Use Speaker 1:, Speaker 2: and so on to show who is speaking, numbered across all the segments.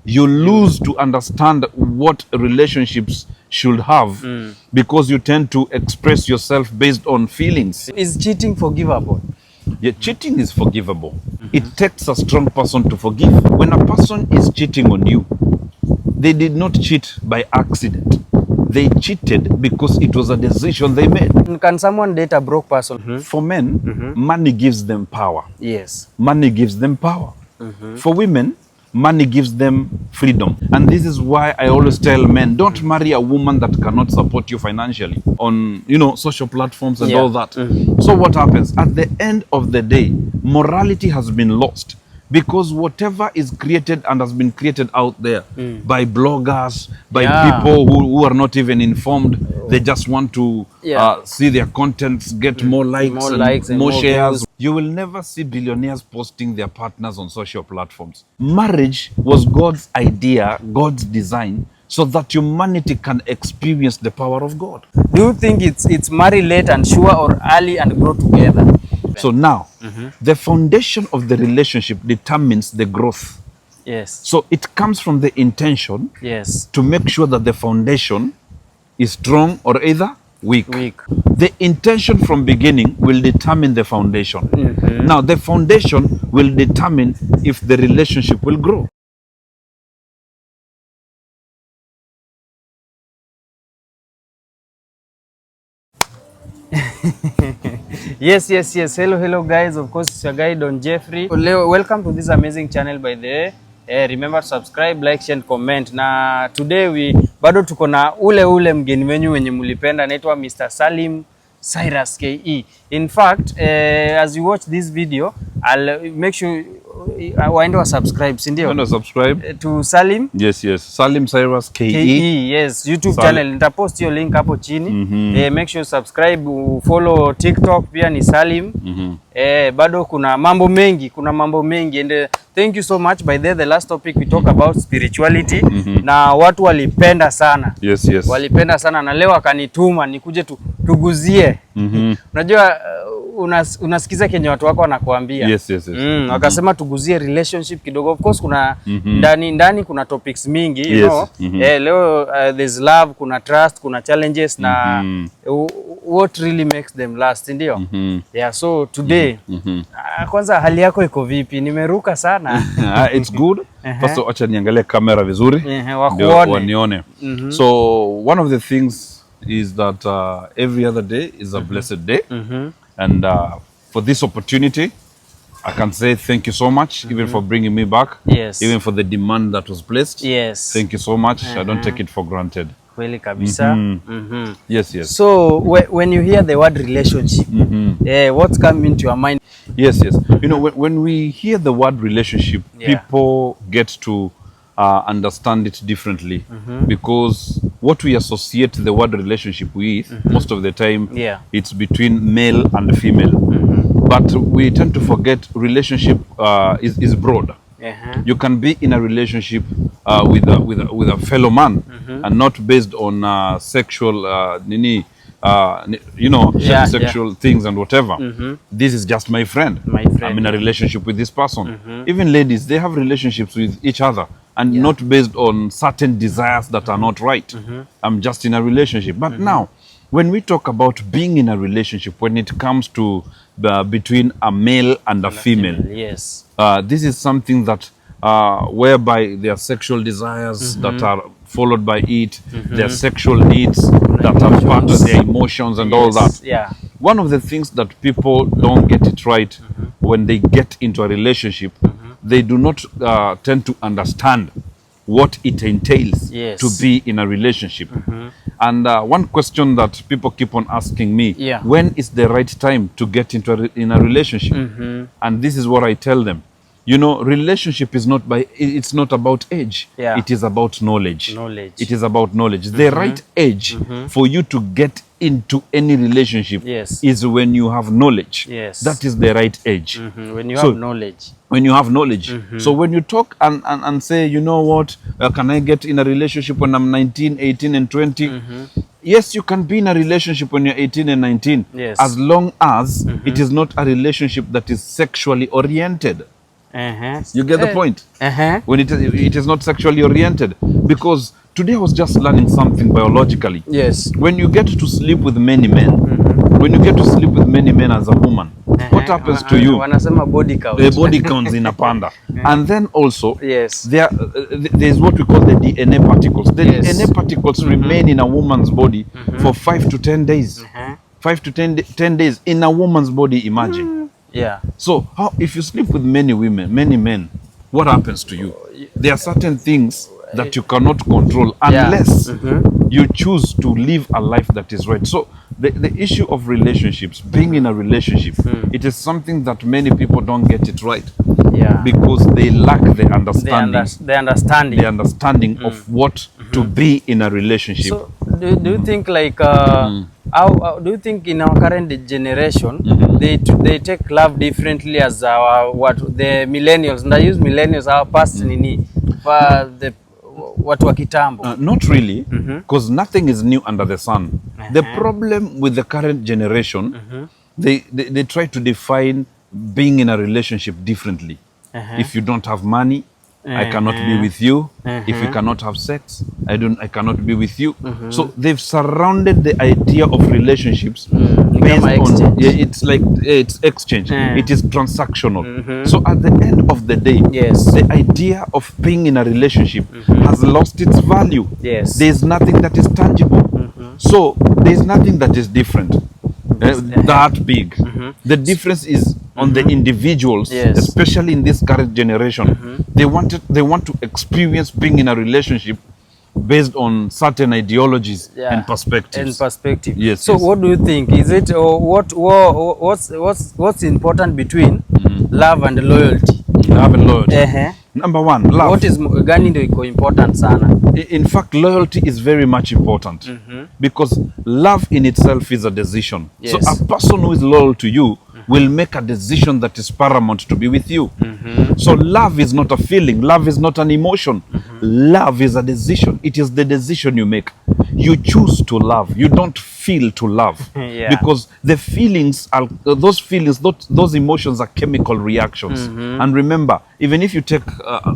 Speaker 1: You lose to understand what relationships should have because you tend to express yourself based on feelings.
Speaker 2: Is cheating forgivable?
Speaker 1: Yeah, cheating is forgivable. It takes a strong person to forgive. When a person is cheating on you, they did not cheat by accident. They cheated because it was a decision they made.
Speaker 2: Can someone date a broke person?
Speaker 1: For men, money gives them power.
Speaker 2: Yes.
Speaker 1: Money gives them power. For women, money gives them freedom. And this is why I always tell men, don't marry a woman that cannot support you financially on, social platforms and all that. So what happens? At the end of the day, morality has been lost. Because whatever is created and has been created out there by bloggers, by people who are not even informed, they just want to see their contents, get more likes, and more shares. Views. You will never see billionaires posting their partners on social platforms. Marriage was God's idea, God's design, so that humanity can experience the power of God.
Speaker 2: Do you think it's marry late and sure or early and grow together?
Speaker 1: So now, the foundation of the relationship determines the growth.
Speaker 2: Yes.
Speaker 1: So it comes from the intention to make sure that the foundation is strong or either weak. The intention from beginning will determine the foundation. Now, the foundation will determine if the relationship will grow.
Speaker 2: Yes. Hello guys. Of course, it's your guy Don Jeffrey. Welcome to this amazing channel by the way. Remember subscribe, like, share and comment. Na today bado tuko na ule mgeni wenyu wenye mulipenda, anaitwa Mr. Salim Cyrus KE. In fact, as you watch this video, I'll make sure waende wa subscribe, si ndio?
Speaker 1: Subscribe
Speaker 2: to Salim.
Speaker 1: Yes. Salim Cyrus KE.
Speaker 2: Yes, YouTube channel. Nitapost hiyo link hapo chini. Make sure subscribe, follow TikTok pia ni Salim. Bado kuna mambo mengi, and thank you so much. By the last topic we talk about spirituality na watu walipenda sana.
Speaker 1: Yes.
Speaker 2: Walipenda sana na leo akanituma nikuje tuguzie. Unajua unasikiza kenye watu wako wanakuambia.
Speaker 1: Yes.
Speaker 2: Wakasema tuguzie relationship kidogo. Of course kuna ndani kuna topics mingi, you know. Leo there's love, kuna trust, kuna challenges na what really makes them last, ndio? Yeah, so today kwanza hali yako iko vipi? Nimeruka sana.
Speaker 1: It's good. First acha niangalie kamera vizuri. Wanione. So one of the things is that every other day is a blessed day. And for this opportunity, I can say thank you so much, even for bringing me back.
Speaker 2: Yes.
Speaker 1: Even for the demand that was placed.
Speaker 2: Yes.
Speaker 1: Thank you so much. I don't take it for granted.
Speaker 2: Kweli kabisa.
Speaker 1: Yes.
Speaker 2: So when you hear the word relationship, what's coming to your mind?
Speaker 1: Yes. You know, when we hear the word relationship, people get to understand it differently because what we associate the word relationship with most of the time it's between male and female, but we tend to forget relationship is broad. You can be in a relationship with a fellow man and not based on sexual sexual things and whatever. This is just my friend. I'm in a relationship with this person. Even ladies, they have relationships with each other and not based on certain desires that are not right. I'm just in a relationship. But now, when we talk about being in a relationship, when it comes to between a male and a female, this is something that whereby their sexual desires that are followed by it, their sexual needs that are part of their emotions and all that. One of the things that people don't get it right when they get into a relationship, they do not tend to understand what it entails to be in a relationship. And one question that people keep on asking me, when is the right time to get into in a relationship? And this is what I tell them. You know, relationship is it's not about age. It is about knowledge. It is about knowledge. The right age for you to get into any relationship is when you have knowledge. That is the right age.
Speaker 2: When you have knowledge.
Speaker 1: When you have knowledge. So when you talk and say, you know what, can I get in a relationship when I'm 19, 18 and 20? Yes, you can be in a relationship when you're 18 and 19, as long as it is not a relationship that is sexually oriented. You get the point? When it is not sexually oriented. Because today I was just learning something biologically.
Speaker 2: Yes.
Speaker 1: When you get to sleep with many men, when you get to sleep with many men as a woman, what happens to you?
Speaker 2: Wanasema body count.
Speaker 1: The body counts in a panda. And then also,
Speaker 2: yes,
Speaker 1: there is what we call the DNA particles. The DNA particles remain in a woman's body for 5 to 10 days. 5 to 10 days in a woman's body, imagine.
Speaker 2: Yeah.
Speaker 1: So how, if you sleep with many women, many men, what happens to you? There are certain things that you cannot control unless you choose to live a life that is right. So the issue of relationships, being in a relationship, it is something that many people don't get it right.
Speaker 2: Yeah.
Speaker 1: Because they lack the understanding.
Speaker 2: The
Speaker 1: understanding of what to be in a relationship.
Speaker 2: So do you think like how do you think in our current generation they take love differently as our the millennials, and I use millennials, our past nini for the watu wa kitambo?
Speaker 1: Not really, because nothing is new under the sun. The problem with the current generation, they try to define being in a relationship differently. If you don't have money, I cannot be with you. If we cannot have sex, I cannot be with you. So they've surrounded the idea of relationships based on it's like it's exchange. It is transactional. So at the end of the day, the idea of being in a relationship has lost its value. There is nothing that is tangible. So there is nothing that is different. That big. The difference is on the individuals, especially in this current generation. They want to experience being in a relationship based on certain ideologies and perspectives. Yes.
Speaker 2: So what do you think? Is it what's important between love and loyalty?
Speaker 1: Love and loyalty. Number one, love.
Speaker 2: What is gani ndio iko important sana?
Speaker 1: In fact, loyalty is very much important because love in itself is a decision. So a person who is loyal to you will make a decision that is paramount to be with you. So love is not a feeling. Love is not an emotion. Love is a decision. It is the decision you make. You choose to love. You don't feel to love. Because the feelings are, those emotions are chemical reactions. And remember, even if you take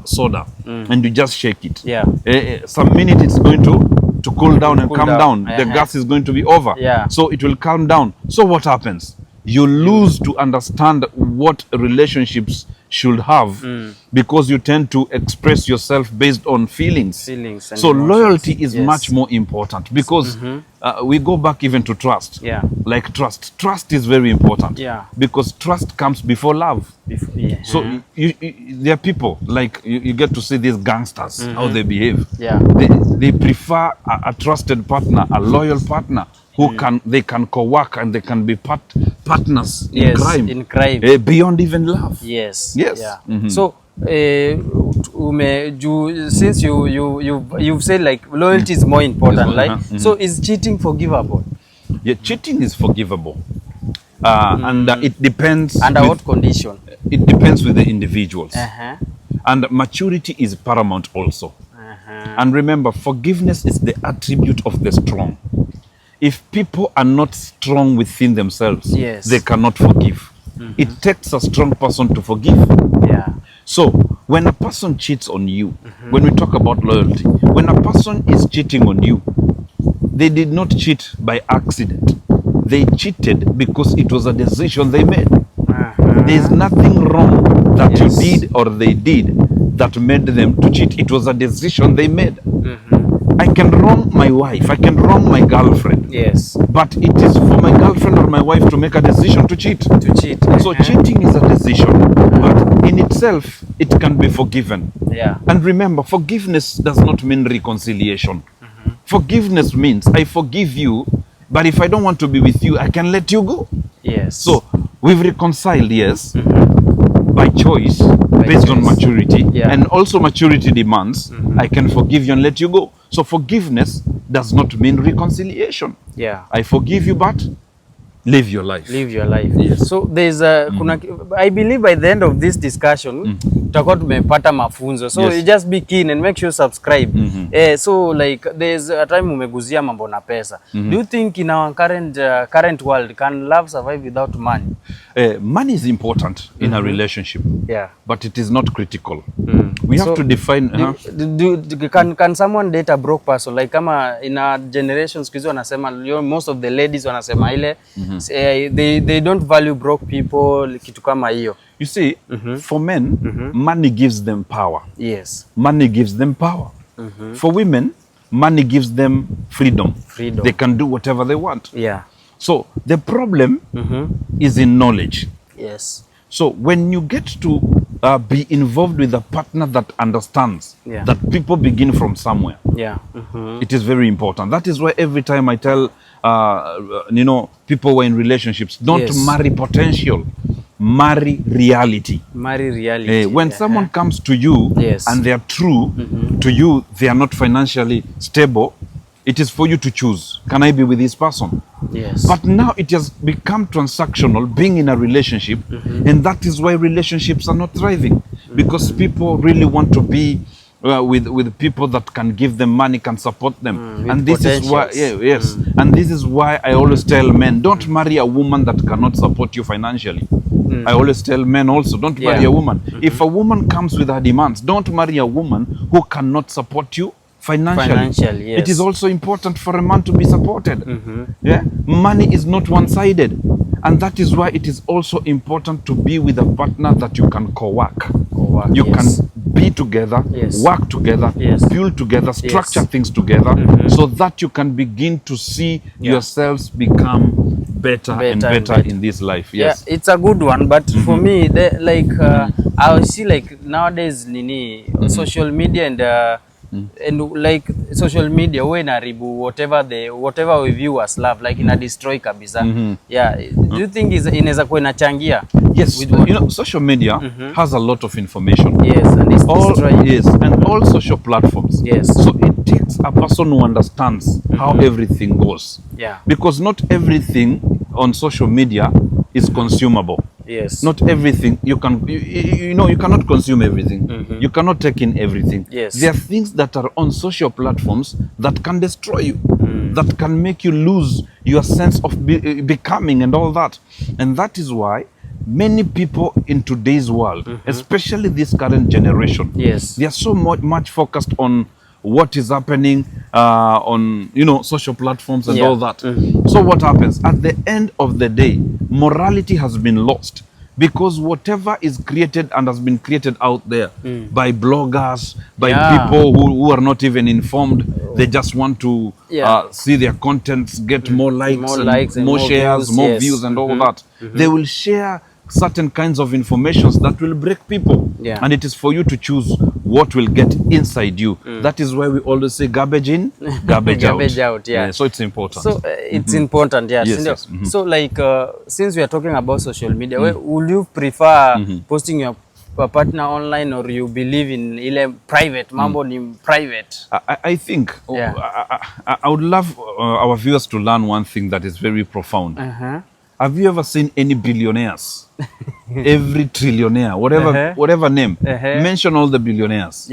Speaker 1: soda and you just shake it, some minute it's going to cool down and calm down. The gas is going to be over. So it will calm down. So what happens? You lose to understand what relationships should have because you tend to express yourself based on feelings. So emotions. Loyalty is much more important because we go back even to trust. Like trust. Trust is very important because trust comes before love. So there are people, like you get to see these gangsters, how they behave. They prefer a trusted partner, a loyal partner who they can co-work and they can be partners in crime. Beyond even love.
Speaker 2: So since you've said like loyalty is more important, like so is cheating forgivable?
Speaker 1: Cheating is forgivable. And it depends
Speaker 2: under what condition.
Speaker 1: It depends with the individuals. And maturity is paramount also. And remember, forgiveness is the attribute of the strong. If people are not strong within themselves, they cannot forgive. It takes a strong person to forgive. So when a person cheats on you, when we talk about loyalty, when a person is cheating on you, they did not cheat by accident. They cheated because it was a decision they made. There is nothing wrong that you did or they did that made them to cheat. It was a decision they made. I can wrong my wife, I can wrong my girlfriend. But it is for my girlfriend or my wife to make a decision to cheat. So cheating is a decision, but in itself, it can be forgiven. And remember, forgiveness does not mean reconciliation. Forgiveness means I forgive you, but if I don't want to be with you, I can let you go. So we've reconciled, by choice, based on maturity, and also maturity demands, I can forgive you and let you go. So forgiveness does not mean reconciliation. I forgive you, but live your life. So there's a I believe by the end of this discussion tutakuwa tumepata mafunzo. So you just be keen and make sure subscribe. So like there's a time umeguzia mambo na pesa. Do you think in our current world can love survive without money? money is important in a relationship, but it is not critical. We have to define.
Speaker 2: Can someone date a broke person? Like kama in our generations, kizu wanasema, most of the ladies wanasema ile, they don't value broke people, kitu kama hiyo.
Speaker 1: You see, for men, money gives them power.
Speaker 2: Yes.
Speaker 1: Money gives them power. For women, money gives them freedom. They can do whatever they want.
Speaker 2: Yeah.
Speaker 1: So the problem is in knowledge.
Speaker 2: Yes.
Speaker 1: So when you get to be involved with a partner that understands that people begin from somewhere, it is very important. That is why every time I tell people who are in relationships, don't marry potential, marry reality.
Speaker 2: Marry reality.
Speaker 1: When someone comes to you and they are true to you, they are not financially stable, it is for you to choose. Can I be with this person?
Speaker 2: Yes.
Speaker 1: But now it has become transactional, being in a relationship, and that is why relationships are not thriving, because people really want to be with people that can give them money, can support them, and this is why and this is why I always tell men, don't marry a woman that cannot support you financially. I always tell men also, don't marry a woman. If a woman comes with her demands, don't marry a woman who cannot support you financially. It is also important for a man to be supported. Money is not one-sided, and that is why it is also important to be with a partner that you can co-work. You can be together, work together, build together, structure things together, so that you can begin to see yourselves become better and better in this life. Yes,
Speaker 2: it's a good one, but for me, I see like nowadays, social media and like social media we naribu whatever we view as love, like in a destroy kabisa. Do you think inaweza kuwa inachangia?
Speaker 1: Yes, social media has a lot of information.
Speaker 2: Yes, and it's
Speaker 1: and all social platforms.
Speaker 2: Yes.
Speaker 1: So it takes a person who understands how everything goes. Because not everything on social media is consumable.
Speaker 2: Yes.
Speaker 1: Not everything you can, you cannot consume everything. You cannot take in everything.
Speaker 2: Yes.
Speaker 1: There are things that are on social platforms that can destroy you, that can make you lose your sense of becoming and all that. And that is why many people in today's world, especially this current generation, they are so much focused on what is happening on social platforms and all that. So what happens at the end of the day, morality has been lost, because whatever is created and has been created out there by bloggers, by people who are not even informed, they just want to see their contents get more likes, more shares, more views and all that. They will share certain kinds of informations that will break people, and it is for you to choose what will get inside you. That is why we always say garbage in, garbage out. So it's important.
Speaker 2: So it's important. Yes. So like since we are talking about social media, would you prefer posting your partner online, or you believe in ile private mambo ni private?
Speaker 1: I think I would love our viewers to learn one thing that is very profound. Have you ever seen any billionaires? Every trillionaire, whatever name, mention all the billionaires.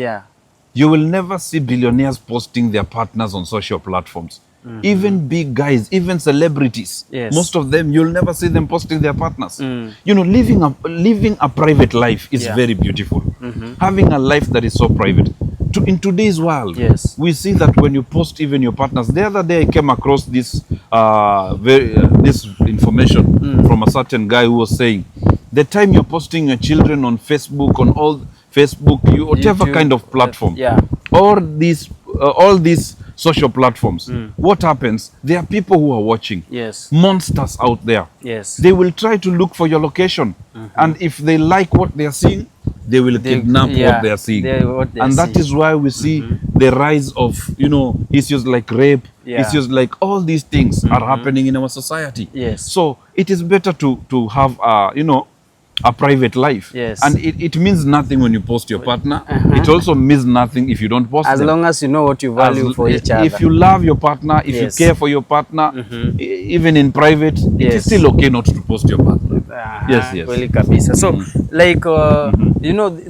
Speaker 1: You will never see billionaires posting their partners on social platforms. Even big guys, even celebrities, most of them, you'll never see them posting their partners. Living a private life is very beautiful. Having a life that is so private. In today's world, we see that when you post even your partners. The other day I came across this this information from a certain guy who was saying, the time you're posting your children on Facebook, on all Facebook, whatever YouTube, kind of platform, all these social platforms, what happens? There are people who are watching, monsters out there. They will try to look for your location, and if they like what they are seeing, they will kidnap what they are seeing. And that is why we see the rise of issues like rape, issues like all these things are happening in our society. So it is better to have a private life, and it means nothing when you post your partner. It also means nothing if you don't post
Speaker 2: as
Speaker 1: them.
Speaker 2: long as you know what you value for each other.
Speaker 1: If you love your partner, if you care for your partner, even in private, it is still okay not to post your partner.
Speaker 2: Really kabisa. So like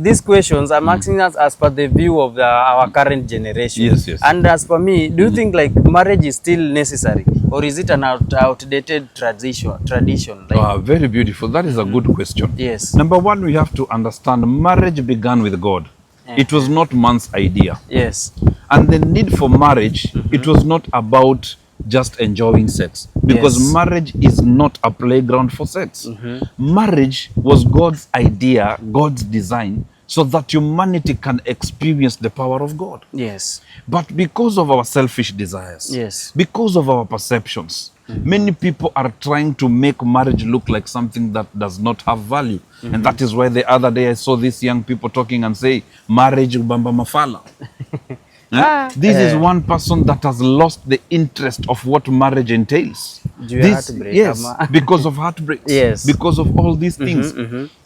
Speaker 2: these questions I'm asking us as per the view of our current generation. And as for me, do you think like marriage is still necessary? or is it an outdated tradition? Like,
Speaker 1: Very beautiful. That is a good question.
Speaker 2: yes.
Speaker 1: Number one, we have to understand marriage began with God. It was not man's idea.
Speaker 2: Yes.
Speaker 1: And the need for marriage, it was not about just enjoying sex, because
Speaker 2: Yes.
Speaker 1: marriage is not a playground for sex. Marriage was God's idea, God's design, so that humanity can experience the power of God.
Speaker 2: Yes.
Speaker 1: But because of our selfish desires,
Speaker 2: Yes.
Speaker 1: because of our perceptions, many people are trying to make marriage look like something that does not have value. And that is why the other day I saw these young people talking and say, marriage ubamba mafala. This is one person that has lost the interest of what marriage entails.
Speaker 2: Heartbreak,
Speaker 1: Yes,
Speaker 2: ama.
Speaker 1: because of heartbreaks,
Speaker 2: Yes.
Speaker 1: because of all these things.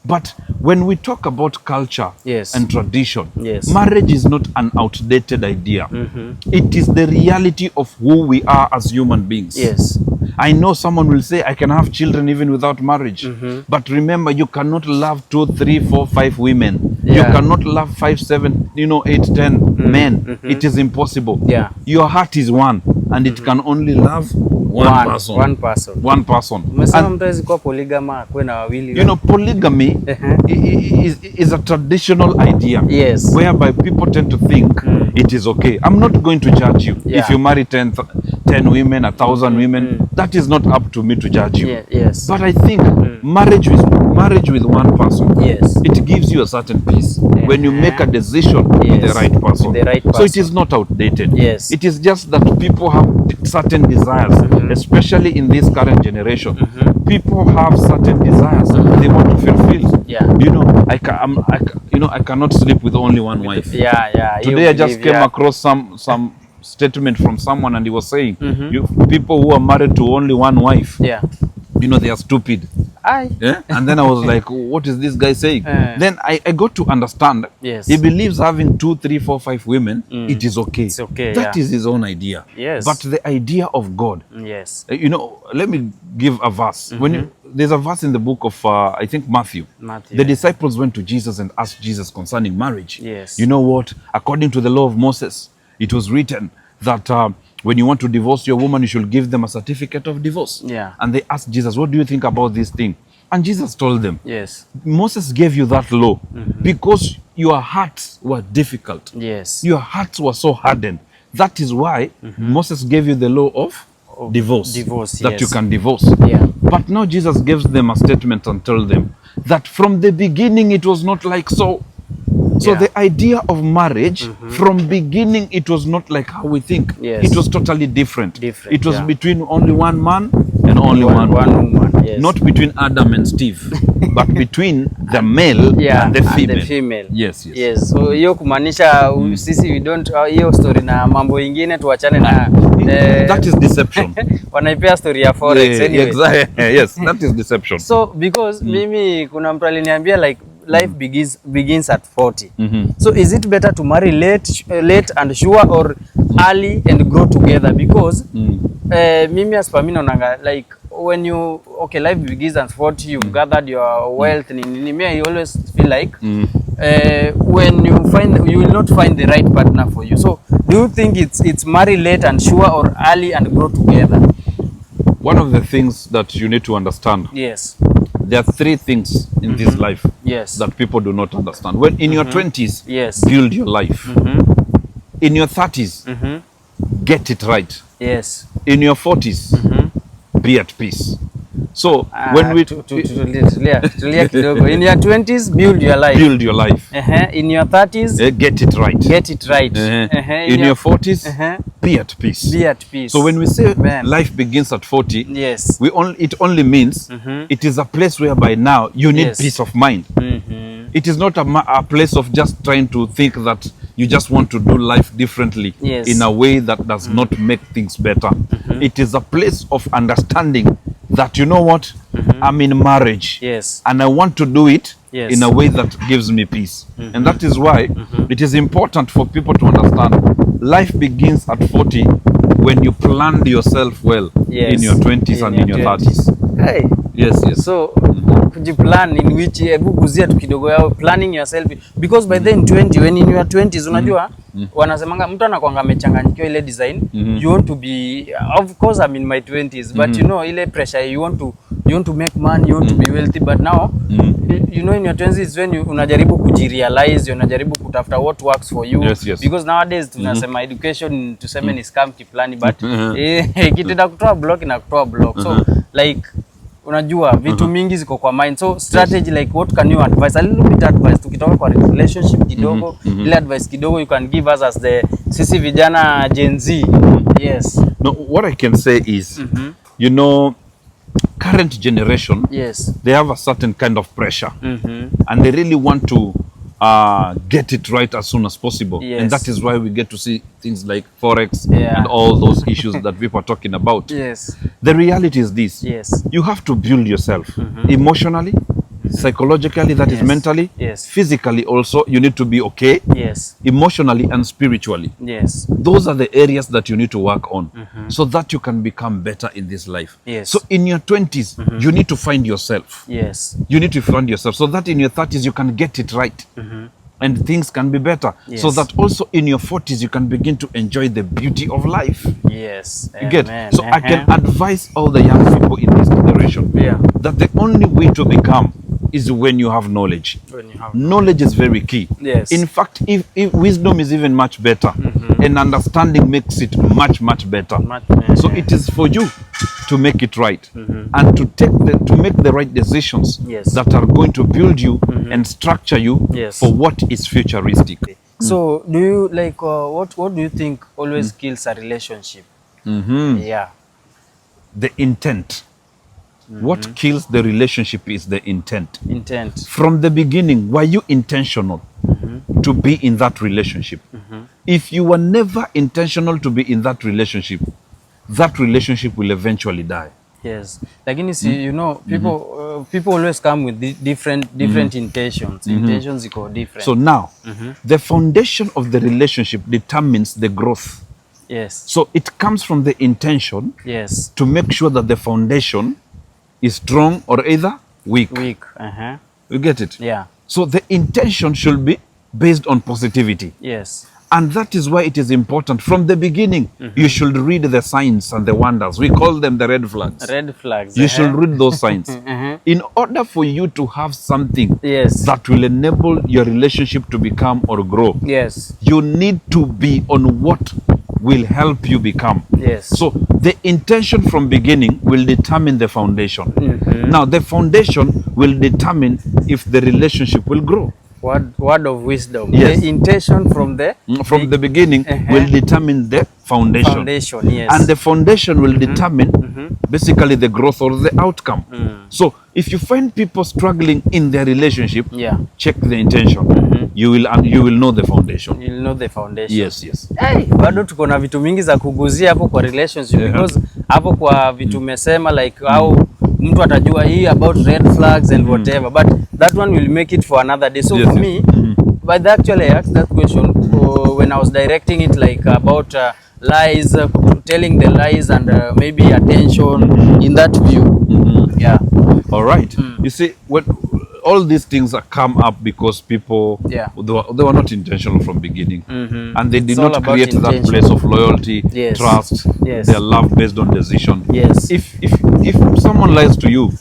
Speaker 1: But when we talk about culture
Speaker 2: Yes.
Speaker 1: and tradition,
Speaker 2: Yes.
Speaker 1: marriage is not an outdated idea. It is the reality of who we are as human beings.
Speaker 2: Yes.
Speaker 1: I know someone will say, I can have children even without marriage. But remember, you cannot love 2, 3, 4, 5 women. You
Speaker 2: Yeah.
Speaker 1: cannot love 5, 7, 8, 10 men. It is impossible.
Speaker 2: Yeah.
Speaker 1: Your heart is one, and it can only love one person.
Speaker 2: One person.
Speaker 1: One person.
Speaker 2: Umesema
Speaker 1: And,
Speaker 2: mtu hawezi kuwa polygama akuwe na wawili.
Speaker 1: polygamy is a traditional idea.
Speaker 2: Yes.
Speaker 1: Whereby people tend to think it is okay. I'm not going to judge you.
Speaker 2: Yeah.
Speaker 1: If you marry 10 women, 1,000 women, that is not up to me to judge you.
Speaker 2: Yes.
Speaker 1: But I think marriage with one person,
Speaker 2: Yes.
Speaker 1: it gives you a certain peace when you make a decision with the
Speaker 2: Yes.
Speaker 1: right person.
Speaker 2: With the right
Speaker 1: So it
Speaker 2: person.
Speaker 1: is not outdated.
Speaker 2: Yes.
Speaker 1: It is just that people have certain desires, especially in this current generation. People have certain desires they want to fulfill.
Speaker 2: Yeah.
Speaker 1: I cannot sleep with only one wife.
Speaker 2: Yeah.
Speaker 1: Today I just came across some statement from someone, and he was saying, people who are married to only one wife,
Speaker 2: Yeah.
Speaker 1: they are stupid. Yeah? And then I was like, what is this guy saying? Then I got to understand.
Speaker 2: Yes.
Speaker 1: He believes having 2, 3, 4, 5 women, it is okay.
Speaker 2: It's okay,
Speaker 1: That
Speaker 2: yeah.
Speaker 1: is his own idea.
Speaker 2: Yes.
Speaker 1: But the idea of God,
Speaker 2: Yes.
Speaker 1: let me give a verse. There's a verse in the book of, I think, Matthew.
Speaker 2: Matthew.
Speaker 1: The disciples went to Jesus and asked Jesus concerning marriage.
Speaker 2: Yes.
Speaker 1: You know what? According to the law of Moses, it was written that when you want to divorce your woman, you should give them a certificate of divorce.
Speaker 2: Yeah.
Speaker 1: And they asked Jesus, what do you think about this thing? And Jesus told them,
Speaker 2: Yes.
Speaker 1: Moses gave you that law because your hearts were difficult.
Speaker 2: Yes.
Speaker 1: Your hearts were so hardened. That is why Moses gave you the law of divorce. That
Speaker 2: yes.
Speaker 1: you can divorce.
Speaker 2: Yeah.
Speaker 1: But now Jesus gives them a statement and tells them that from the beginning it was not like so. So
Speaker 2: Yeah.
Speaker 1: the idea of marriage, from beginning, it was not like how we think.
Speaker 2: Yes.
Speaker 1: It was totally different. It was
Speaker 2: yeah.
Speaker 1: between only one man and only one
Speaker 2: woman. Yes.
Speaker 1: Not between Adam and Steve, but between the male
Speaker 2: Yeah,
Speaker 1: and the female.
Speaker 2: And the female.
Speaker 1: Yes.
Speaker 2: Yes. So hiyo kumaanisha sisi we don't hiyo story na mambo ingine tuachane na
Speaker 1: that is deception.
Speaker 2: wanaipea story ya forex anyway.
Speaker 1: Exactly. Yes, that is deception.
Speaker 2: So because mimi kuna mtu aliniambia like life begins at 40. So is it better to marry late and sure, or early and grow together? Because mimi as per me naonanga like when you life begins at 40, you've gathered your wealth. Me, I always feel like when you will not find the right partner for you. So do you think it's marry late and sure, or early and grow together?
Speaker 1: One of the things that you need to understand,
Speaker 2: Yes.
Speaker 1: there are 3 things in this life
Speaker 2: Yes.
Speaker 1: that people do not understand. When in your 20s,
Speaker 2: Yes.
Speaker 1: build your life. In your 30s, get it right.
Speaker 2: Yes.
Speaker 1: In your 40s, be at peace. So when we
Speaker 2: tulia kidogo. In your 20s, build your life.
Speaker 1: build your life,
Speaker 2: In your 30s,
Speaker 1: get it right.
Speaker 2: get it right.
Speaker 1: In your 40s, be at peace.
Speaker 2: Be at peace.
Speaker 1: So when we say
Speaker 2: Man.
Speaker 1: life begins at 40,
Speaker 2: Yes.
Speaker 1: it only means it is a place whereby now you need
Speaker 2: Yes.
Speaker 1: peace of mind. It is not a place of just trying to think that you just want to do life differently
Speaker 2: Yes.
Speaker 1: in a way that does not make things better. It is a place of understanding that, you know what, I'm in marriage,
Speaker 2: Yes.
Speaker 1: and I want to do it
Speaker 2: Yes.
Speaker 1: in a way that gives me peace. And that is why it is important for people to understand life begins at 40 when you planned yourself well
Speaker 2: Yes.
Speaker 1: in your 20s and in your 30s.
Speaker 2: Hey,
Speaker 1: Yes, yes.
Speaker 2: So kujiplan in which hebu guzia tu kidogo yao planning yourself because by then 20 when in your 20s unajua wanasemanga mtu anakuanga amechanganyikiwa ile design you want to be of course I'm in my 20s but you know ile pressure you want to make money, you want to be wealthy, but now you know in your 20s when unajaribu kujirealize, unajaribu kutafuta what works for you.
Speaker 1: Yes, yes.
Speaker 2: Because nowadays tunasema education tuseme ni scam kiplani but kitenda kutoa block na kutoa block. So like unajua vitu mingi ziko kwa mind, so strategy like what can you advise, a little bit advice tukitoka kwa relationship kidogo, ile advice kidogo you can give us as the sisi vijana Gen Z. Yes.
Speaker 1: No, what I can say is you know, current generation,
Speaker 2: yes,
Speaker 1: they have a certain kind of pressure and they really want to get it right as soon as possible.
Speaker 2: Yes.
Speaker 1: And that is why we get to see things like Forex and all those issues that people are talking about.
Speaker 2: Yes.
Speaker 1: The reality is this.
Speaker 2: Yes.
Speaker 1: You have to build yourself emotionally, psychologically, that is mentally, physically also, you need to be okay, emotionally and spiritually.
Speaker 2: Yes.
Speaker 1: Those are the areas that you need to work on so that you can become better in this life.
Speaker 2: Yes.
Speaker 1: So in your 20s, you need to find yourself.
Speaker 2: Yes.
Speaker 1: You need to find yourself so that in your 30s you can get it right. And things can be better.
Speaker 2: Yes.
Speaker 1: So that also in your 40s you can begin to enjoy the beauty of life.
Speaker 2: Yes.
Speaker 1: You get? So I can advise all the young people in this generation that the only way to become is when you have knowledge. Knowledge is very key.
Speaker 2: Yes.
Speaker 1: In fact, if wisdom is even much better, and understanding makes it much better. So it is for you to make it right and to make the right decisions that are going to build you and structure you for what is futuristic.
Speaker 2: So do you like what do you think always kills a relationship? Yeah.
Speaker 1: The intent. What kills the relationship is the intent.
Speaker 2: Intent.
Speaker 1: From the beginning, were you intentional to be in that relationship? If you were never intentional to be in that relationship will eventually die.
Speaker 2: Yes. Lakini see, you know, people always come with different intentions. Intentions go different.
Speaker 1: So now, the foundation of the relationship determines the growth.
Speaker 2: Yes.
Speaker 1: So it comes from the intention to make sure that the foundation is strong or either weak.
Speaker 2: Weak.
Speaker 1: You get it?
Speaker 2: Yeah.
Speaker 1: So the intention should be based on positivity.
Speaker 2: Yes.
Speaker 1: And that is why it is important. From the beginning, you should read the signs and the wonders. We call them the red flags.
Speaker 2: Red flags.
Speaker 1: You should read those signs. In order for you to have something that will enable your relationship to become or grow, you need to be on what will help you become.
Speaker 2: Yes.
Speaker 1: So the intention from beginning will determine the foundation. Now the foundation will determine if the relationship will grow.
Speaker 2: Word of wisdom.
Speaker 1: Yes.
Speaker 2: The intention from the
Speaker 1: beginning will determine the foundation.
Speaker 2: Foundation, yes.
Speaker 1: And the foundation will determine basically the growth or the outcome. So if you find people struggling in their relationship, check the intention. You will know the foundation.
Speaker 2: You'll know the foundation.
Speaker 1: Yes, yes.
Speaker 2: Hey, bado tuko na vitu mingi za kuguzia hapo kwa relationship because hapo kwa vitu mesema like how mtu atajua hii about red flags and whatever, but that one will make it for another day. So for me, but actually I asked that question when I was directing it like about lies, telling the lies and maybe attention in that view. Yeah.
Speaker 1: All right. You see, what all these things are come up because people they were not intentional from beginning, and they did not create that place of loyalty, trust, their love based on decision.
Speaker 2: Yes.
Speaker 1: If someone lies to you,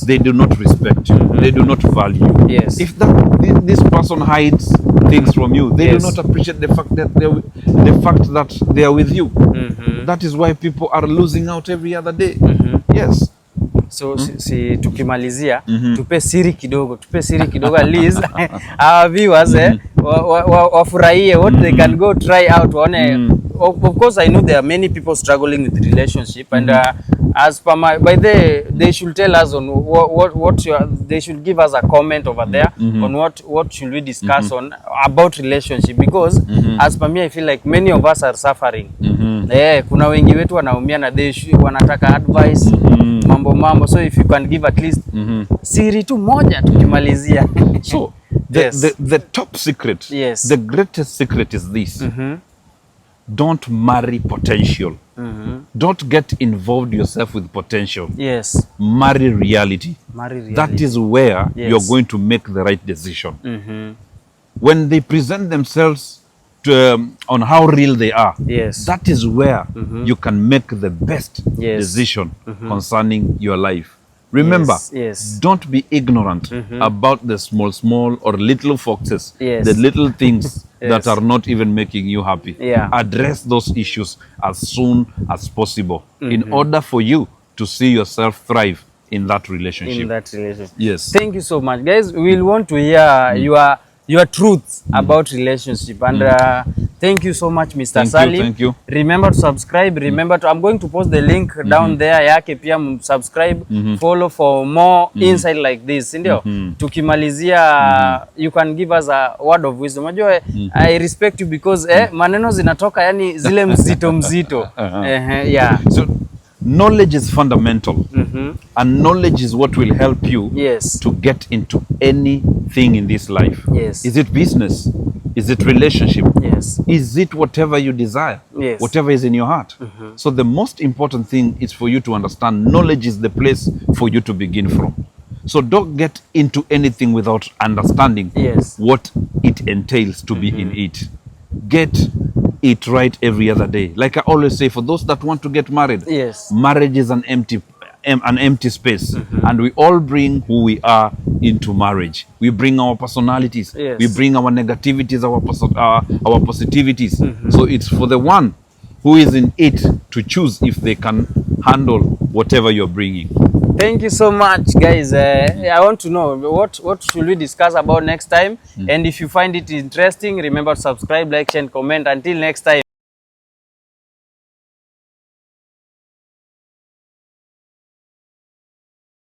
Speaker 1: they do not respect you, they do not value you.
Speaker 2: Yes.
Speaker 1: If this person hides things from you, they do not appreciate the fact that they are with you. That is why people are losing out every other day. Yes.
Speaker 2: So tukimalizia tupe siri kidogo at least our viewers wafurahie what they can go try out waone. Of course I know there are many people struggling with relationship and as per my they should tell us on what they should give us a comment over there on what should we discuss on about relationship because as per me I feel like many of us are suffering. Kuna wengi wetu wanaumia na wanataka advice mambo, so if you can give at least siri tu moja tukimalizia.
Speaker 1: So the top secret, the greatest secret is this: don't marry potential, Don't get involved yourself with potential.
Speaker 2: Yes.
Speaker 1: Marry reality.
Speaker 2: Marry reality.
Speaker 1: That is where you're going to make the right decision. When they present themselves to, on how real they are,
Speaker 2: yes,
Speaker 1: that is where you can make the best
Speaker 2: yes,
Speaker 1: decision concerning your life. Remember,
Speaker 2: yes, yes,
Speaker 1: don't be ignorant about the small or little foxes,
Speaker 2: yes,
Speaker 1: the little things
Speaker 2: yes,
Speaker 1: that are not even making you happy.
Speaker 2: Yeah.
Speaker 1: Address those issues as soon as possible in order for you to see yourself thrive in that relationship.
Speaker 2: In that relationship.
Speaker 1: Yes.
Speaker 2: Thank you so much, guys. We'll want to hear your truths about relationship, and thank you so much, Mr. Salim.
Speaker 1: Thank you.
Speaker 2: Remember to subscribe. Remember to, I'm going to post the link down there yake pia subscribe, follow for more insight like this, ndio. Tukimalizia, you can give us a word of wisdom. Unajua, I respect you because maneno zinatoka yani zile mzito. Yeah.
Speaker 1: So knowledge is fundamental, and knowledge is what will help you to get into anything in this life.
Speaker 2: Yes.
Speaker 1: Is it business? Is it relationship?
Speaker 2: Yes.
Speaker 1: Is it whatever you desire?
Speaker 2: Yes.
Speaker 1: Whatever is in your heart. So the most important thing is for you to understand knowledge is the place for you to begin from. So don't get into anything without understanding what it entails to be in it. Get it right every other day. Like I always say, for those that want to get married, marriage is an empty space, and we all bring who we are into marriage. We bring our personalities, we bring our negativities, our positivities. So it's for the one who is in it to choose if they can handle whatever you're bringing.
Speaker 2: Thank you so much, guys. I want to know what should we discuss about next time, and if you find it interesting, remember to subscribe, like, share, and comment. Until next time.